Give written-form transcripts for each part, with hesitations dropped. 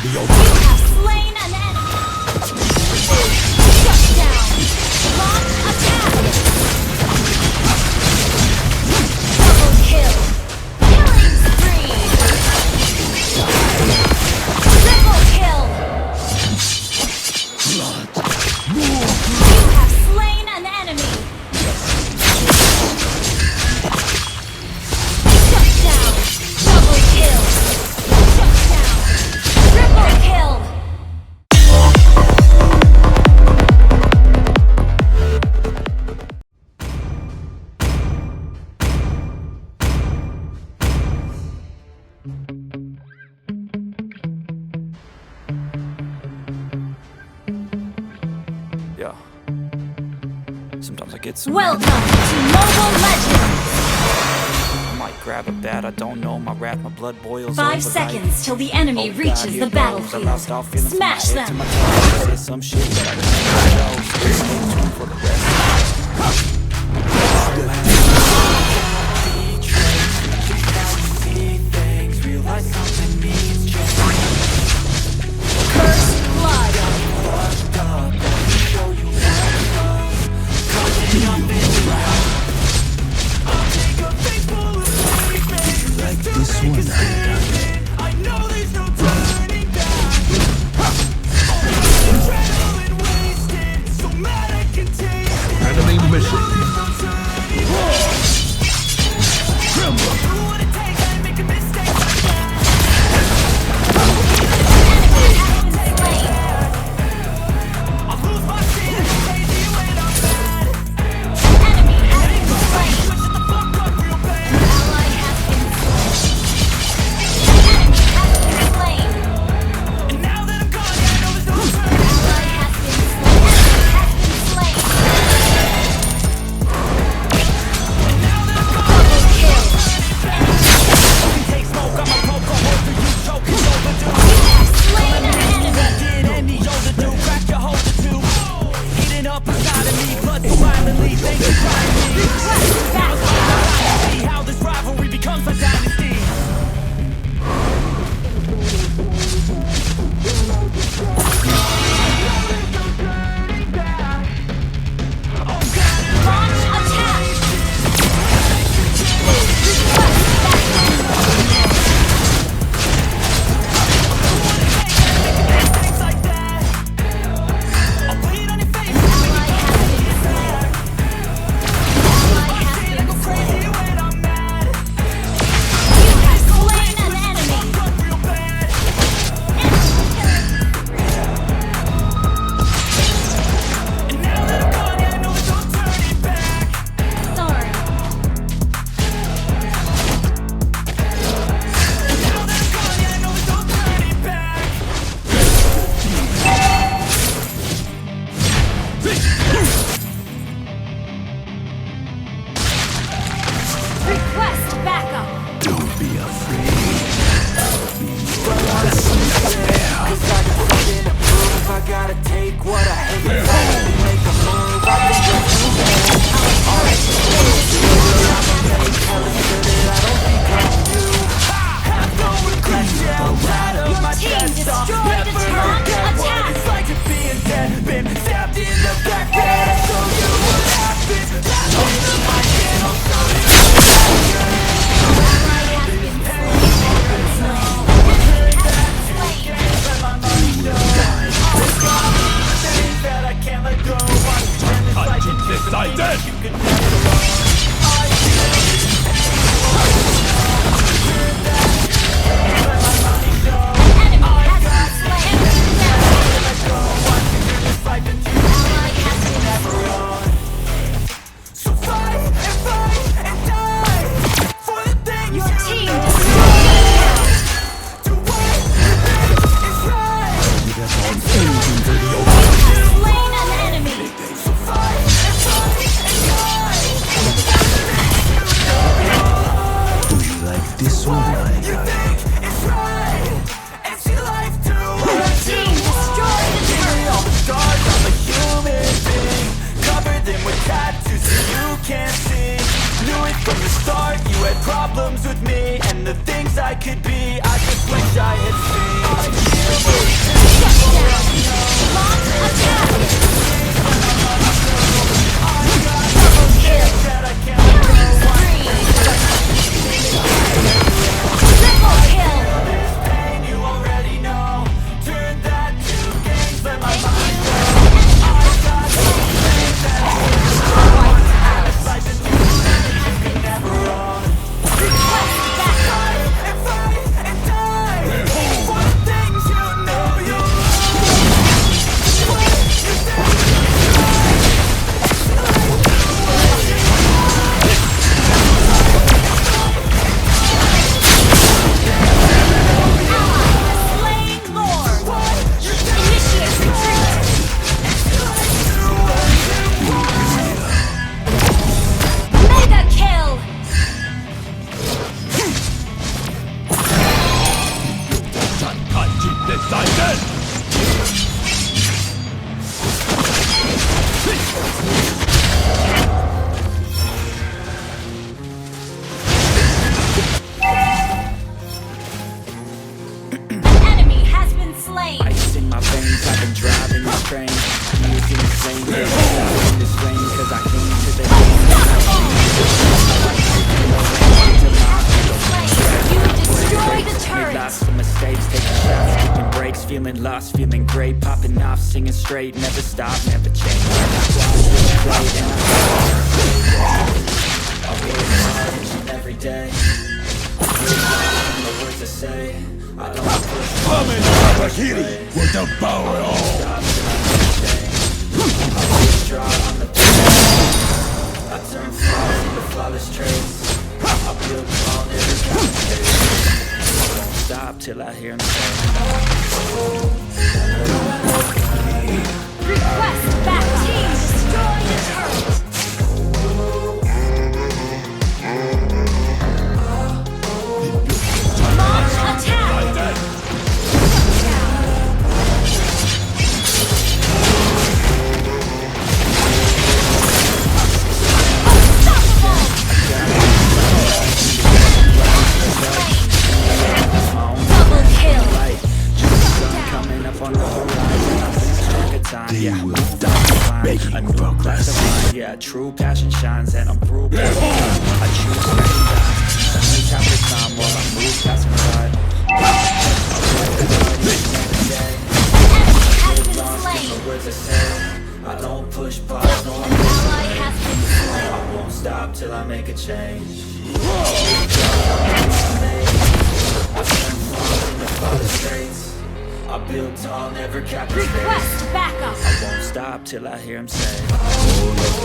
video. You have slain an enemy. Shut down. Launch attack. Double kill. Killing spree. Triple kill. You have slain an enemy. Shut down. Double kill. Shut down. Triple kill. Yeah. Sometimes I get so Welcome mad. to Mobile Legends. I might grab a bat, I don't know. My wrath, my blood boils 5 over seconds like, till the enemy oh God, reaches here the goes. I battlefield. lost all feeling from my Smash head to them. my toes. Say some shit that I can't know. Stay tuned for the rest. First blood. This one. Enemy mission. can't see. Knew it from the start, you had problems with me and the things I could be. I just wish I had seen. Launch attack! That I can't let go. Triple kill! This pain you already know. Turn that to gains, let my mind go. I got something that's life is too short, you can never run. Request backup! And fight and die for the things you know you Slain Lord! Initiate retreat! Mega kill! An enemy has been slain! ice in my veins, I've been driving this train. Using the flame, in this flame, cause I came to the You destroyed the turret! lots of mistakes, taking shots, taking breaks, feeling lost, feeling great, popping off, singing straight, never stop, never change. I work hard each and every day. The words I say, I don't push. Will devour all. I turn flaws into flawless traits. I build all every conversation. I won't stop till I hear him say. Request back team destroy the turret! Launch attack! Double kill! Sun coming up on the horizon. I lose track of time. They Yeah, will moved die on the line. begging A new for class of mercy. mine. Yeah, true passion shines and I'm through. I choose recognize. Only time to time while I move past my side. Has been slain! The words I say, I don't push pause. No, An ally has been slain! I won't stop till I make a change. I build tall, never captivate. Request backup! I won't stop till I hear him say.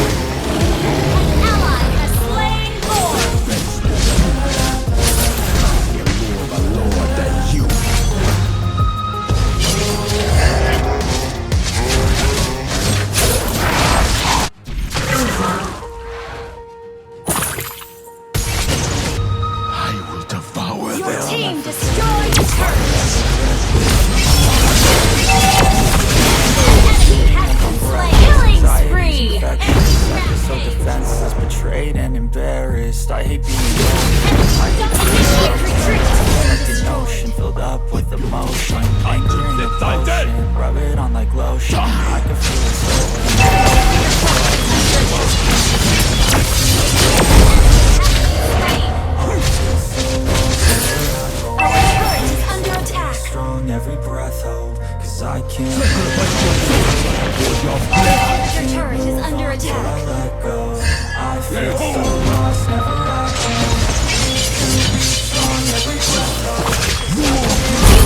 An ally has slain Lord! Lower than you. I will devour Your them. team destroyed the turret! Enemy has been slain! Killing spree! So defenseless, betrayed and embarrassed. I hate being Initiate retreat! like an ocean filled up with emotion. Anger and devotion, rub it on like lotion. I can feel it so Our turret is under attack! strong, every breath hold. Cause I can't Your turret is under attack! let go. I feel so lost, never let go. Strong, every breath hold. You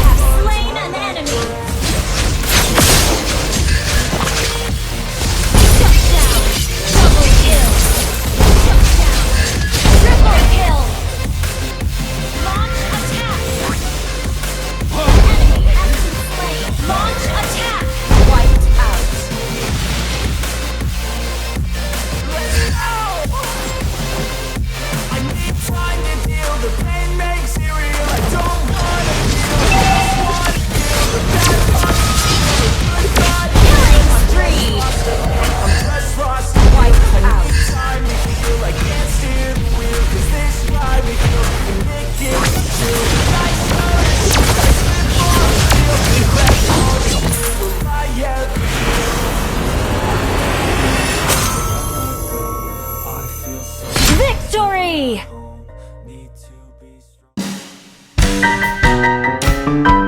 have slain an enemy! Shut down! Double kill! Shut down! Triple kill! Launch attack! Enemy has been slain! Launch attack! Wiped out! Bye.